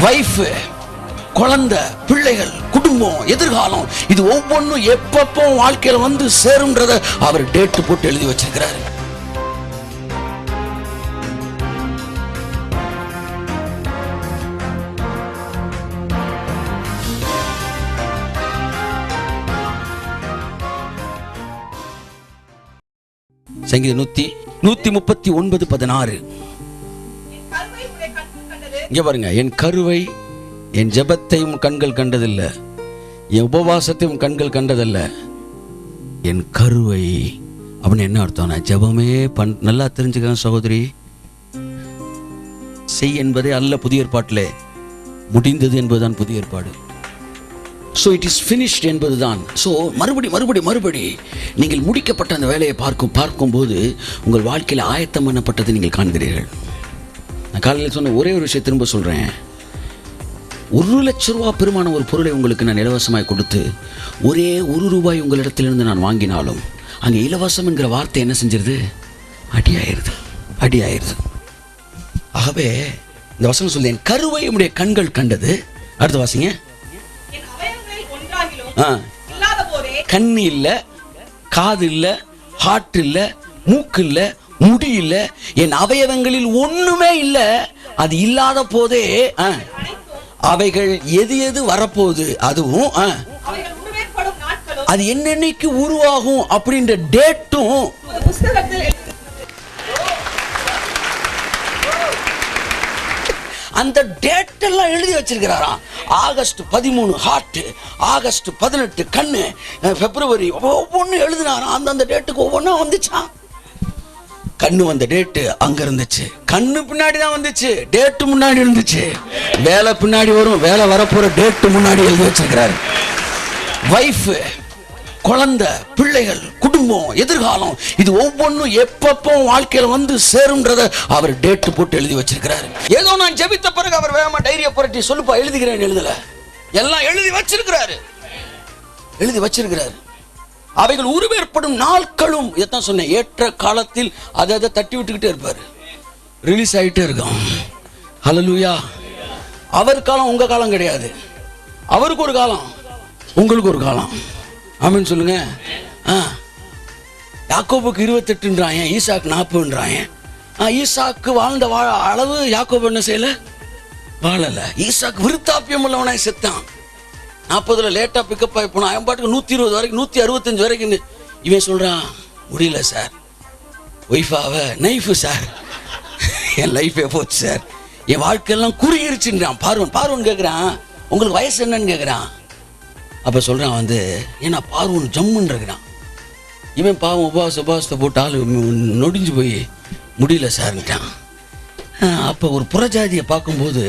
Wife, குழந்தை, பிள்ளைகள், குடும்பம், எதிர்காலம், இது ஒவ்வொன்றும் எப்பப்போ வாழ்க்கையில வந்து சேரும்ன்றத அவர் டேட் போட்டு எழுதி வச்சிருக்கிறார். சங்கீதம் 139:16. இங்க பாருங்க, என் கருவை என் ஜெபத்தையும் கண்கள் கண்டதில்லை, என் உபவாசத்தையும் கண்கள் கண்டதில்லை. என் கருவை அப்படின்னு என்ன அர்த்தம்? ஜெபமே நல்லா தெரிஞ்சுக்க சகோதரி, செய் என்பதே அல்ல புதிய ஏற்பாட்டில், முடிந்தது என்பதுதான் புதிய ஏற்பாடு. ஸோ இட் இஸ் ஃபினிஷ்ட் என்பதுதான். ஸோ மறுபடி நீங்கள் முடிக்கப்பட்ட அந்த வேலையை பார்க்கும்போது உங்கள் வாழ்க்கையில் ஆயத்தம் பண்ணப்பட்டதை நீங்கள் காண்கிறீர்கள். நான் காலையில் சொன்ன ஒரே ஒரு விஷயம் திரும்ப சொல்கிறேன். 1 லட்ச ரூபா பெருமான ஒரு பொருளை உங்களுக்கு நான் இலவசமாய் கொடுத்து ஒரே ₹1 உங்களிடத்திலிருந்து நான் வாங்கினாலும் அங்கே இலவசம் என்கிற வார்த்தை என்ன செஞ்சிருது? அடியாயிருது. ஆகவே இந்த வசனம் சொல்லி, என் கருவை உம்முடைய கண்கள் கண்டது. அடுத்த வாசிங்க. கண்ணு இல்ல, காது இல்ல, ஹார்ட் இல்ல, மூக்கு இல்ல, முடி இல்ல, என் அவயவங்களில் ஒண்ணுமே இல்ல. அது இல்லாத போதே அவைகள் எது வரப்போகுது, அதுவும் அது என்னன்னைக்கு உருவாகும் அப்படின்ற டேட்டும் அந்த டேட் எல்லாம் எழுதி வச்சிருக்கிறாராம். ஆகஸ்ட் 13 ஹார்ட், ஆகஸ்ட் 18 கண்ணு, பிப்ரவரி ஒவ்வொன்றும் எழுதினாராம். அந்தந்த டேட்டுக்கு ஒவ்வொன்றா வந்துச்சான். கண்ணு வந்த டேட்டு அங்க இருந்துச்சு, கண்ணு பின்னாடி தான் வந்துச்சு, டேட்டு முன்னாடி இருந்துச்சு. வேலை பின்னாடி வரும், வேலை வரப்போற டேட்டு முன்னாடி எழுதி வச்சிருக்கிறாரு. வைஃப், குழந்தை, பிள்ளைகள், குடும்பம், எதிர்காலம், இது ஒவ்வொன்றும் எப்பப்போ வாழ்க்கையில வந்து சேரும்ன்றத அவர் டேட் போட்டு எழுதி வச்சிருக்கிறாரு. ஏதோ நான் ஜெபித்த பிறகு அவர் வேகமா டைரியை புரட்டி சொல்லுப்பா எழுதுகிறேன், எழுதல, எல்லாம் எழுதி வச்சிருக்கிறாரு. அவைகள் உருவேற்படும் நாட்களும், இதைத்தான் சொன்னேன், ஏற்ற காலத்தில் அதை தட்டி விட்டுக்கிட்டே இருப்பாரு, ரிலீஸ் ஆகிட்டே இருக்கும். ஹல்லேலூயா. அவர் காலம் உங்க காலம் கிடையாது. அவருக்கு ஒரு காலம், உங்களுக்கு ஒரு காலம். ஆமென் சொல்லுங்க. யாக்கோபுக்கு 28ன்றாங்க, ஈசாக்கு 40ன்றாங்க. ஈசாக்கு வாழ்ந்த அளவு யாக்கோபு என்ன செய்யல? வாழல. ஈசாக்கு விருத்தாப்பியம் உள்ளவனாய் செத்தான். 40 லேட்டா பிக்கப் ஆகி போனா, அவன் பாட்டுக்கு 120 வரைக்கும், 165 வரைக்கும். இவன் சொல்றான், முடியல சார், ஒய்ஃபாவ நைஃபு சார், என் லைஃபே போச்சு சார், என் வாழ்க்கையெல்லாம் குறுகிருச்சுன்றான். பார்வன் கேட்குறான், உங்களுக்கு வயசு என்னன்னு கேட்குறான். அப்போ சொல்கிறான் வந்து, ஏன்னா பார்வன் ஜம்முன்னு இருக்கிறான். இவன் பாவம் உபவாசத்தை போட்டு ஆள் நொடிஞ்சு போய் முடியல சார்ன்ட்டான். அப்போ ஒரு புறஜாதியை பார்க்கும்போது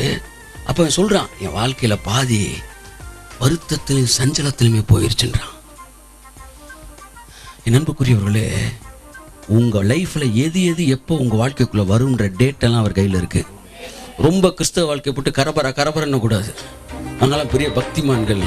அப்போ அவன் சொல்கிறான், என் வாழ்க்கையில் பாதி வருத்தத்திலையும் சஞ்சலத்திலுமே போயிருச்சுன்றான். என் அன்புக்குரியவர்களே, உங்கள் லைஃப்பில் எது எப்போ உங்கள் வாழ்க்கைக்குள்ளே வரும்ன்ற டேட்டெல்லாம் அவர் கையில் இருக்குது. ரொம்ப கிறிஸ்தவ வாழ்க்கை போட்டு கரபரன்னு கூடாது. அதனால பெரிய பக்திமான்கள்